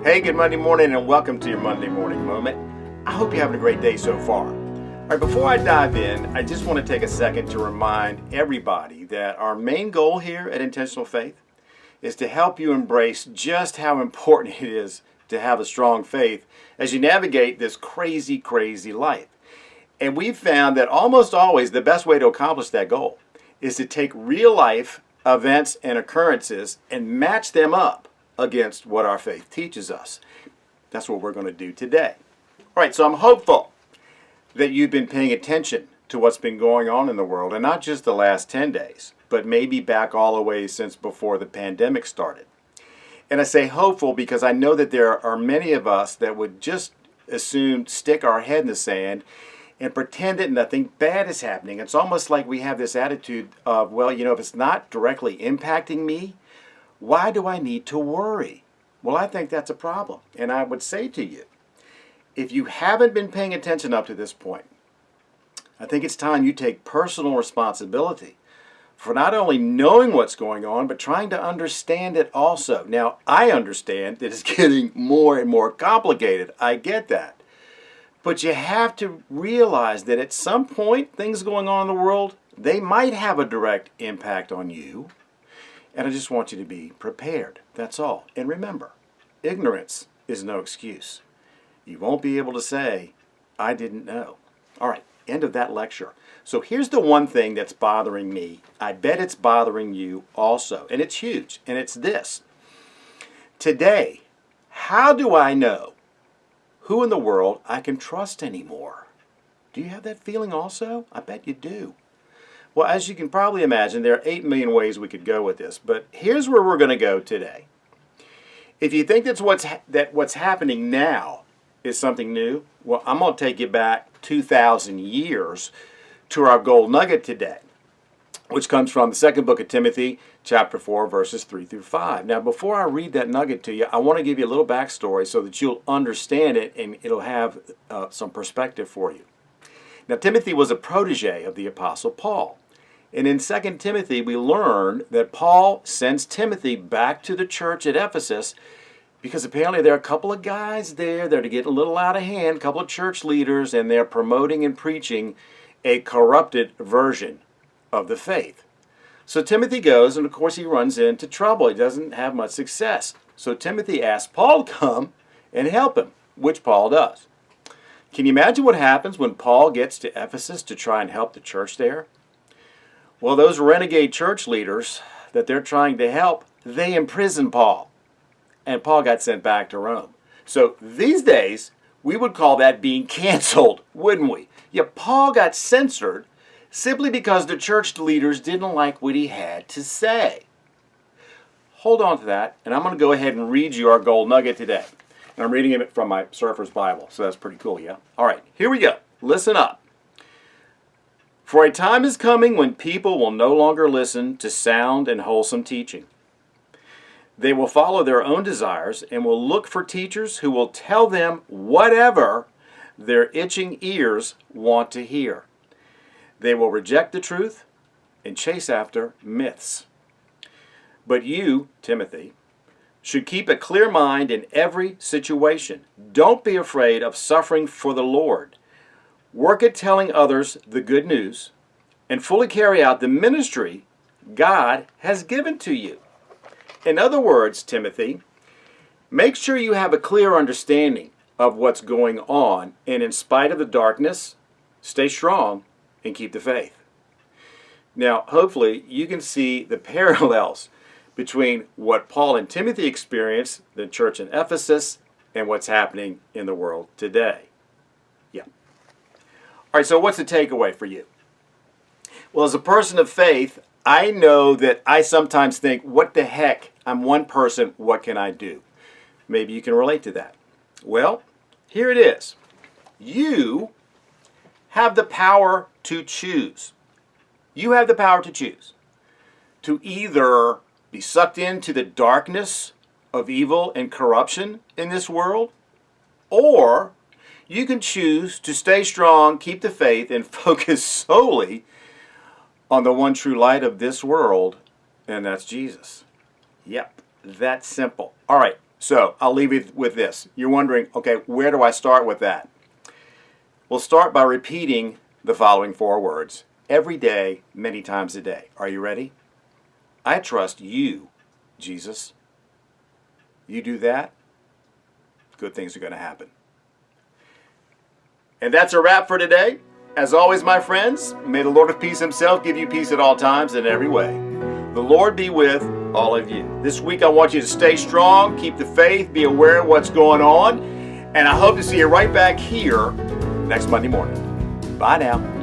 Hey, good Monday morning and welcome to your Monday Morning Moment. I hope you're having a great day so far. All right, before I dive in, I just want to take a second to remind everybody that our main goal here at Intentional Faith is to help you embrace just how important it is to have a strong faith as you navigate this crazy, crazy life. And we've found that almost always the best way to accomplish that goal is to take real life events and occurrences and match them up against what our faith teaches us. That's what we're going to do today. All right, so I'm hopeful that you've been paying attention to what's been going on in the world, and not just the last 10 days, but maybe back all the way since before the pandemic started. And I say hopeful because I know that there are many of us that would just as soon stick our head in the sand and pretend that nothing bad is happening. It's almost like we have this attitude of, well, if it's not directly impacting me, why do I need to worry? Well, I think that's a problem. And I would say to you, if you haven't been paying attention up to this point, I think it's time you take personal responsibility for not only knowing what's going on, but trying to understand it also. Now, I understand that it's getting more and more complicated. I get that. But you have to realize that at some point, things going on in the world, they might have a direct impact on you. And I just want you to be prepared. That's all. And remember, ignorance is no excuse. You won't be able to say, I didn't know. All right, end of that lecture. So here's the one thing that's bothering me. I bet it's bothering you also. And it's huge. And it's this. Today, how do I know who in the world I can trust anymore? Do you have that feeling also? I bet you do. Well, as you can probably imagine, there are 8 million ways we could go with this, but here's where we're going to go today. If you think that what's happening now is something new, well, I'm going to take you back 2,000 years to our gold nugget today, which comes from the second book of Timothy, chapter 4, verses 3 through 5. Now, before I read that nugget to you, I want to give you a little backstory so that you'll understand it and it'll have some perspective for you. Now, Timothy was a protege of the Apostle Paul. And in 2 Timothy, we learn that Paul sends Timothy back to the church at Ephesus because apparently there are a couple of guys there that are getting a little out of hand, a couple of church leaders, and they're promoting and preaching a corrupted version of the faith. So Timothy goes, and of course he runs into trouble. He doesn't have much success. So Timothy asks Paul to come and help him, which Paul does. Can you imagine what happens when Paul gets to Ephesus to try and help the church there? Well, those renegade church leaders that they're trying to help, they imprison Paul. And Paul got sent back to Rome. So these days, we would call that being canceled, wouldn't we? Yeah, Paul got censored simply because the church leaders didn't like what he had to say. Hold on to that, and I'm going to go ahead and read you our gold nugget today. And I'm reading it from my Surfer's Bible, so that's pretty cool, yeah? All right, here we go. Listen up. For a time is coming when people will no longer listen to sound and wholesome teaching. They will follow their own desires and will look for teachers who will tell them whatever their itching ears want to hear. They will reject the truth and chase after myths. But you, Timothy, should keep a clear mind in every situation. Don't be afraid of suffering for the Lord. Work at telling others the good news and fully carry out the ministry God has given to you. In other words, Timothy, make sure you have a clear understanding of what's going on, and in spite of the darkness, stay strong and keep the faith. Now, hopefully, you can see the parallels between what Paul and Timothy experienced, the church in Ephesus, and what's happening in the world today. Yeah. All right, so what's the takeaway for you? Well, as a person of faith, I know that I sometimes think, what the heck? I'm one person, what can I do? Maybe you can relate to that. Well, here it is. You have the power to choose. You have the power to choose. To either be sucked into the darkness of evil and corruption in this world, or you can choose to stay strong, keep the faith, and focus solely on the one true light of this world, and that's Jesus. Yep, that's simple. All right, So I'll leave you with this. You're wondering, okay, where do I start with that? We'll start by repeating the following 4 words every day, many times a day. Are you ready? I trust you, Jesus. You do that, good things are going to happen. And that's a wrap for today. As always, my friends, may the Lord of peace himself give you peace at all times in every way. The Lord be with all of you. This week I want you to stay strong, keep the faith, be aware of what's going on, and I hope to see you right back here next Monday morning. Bye now.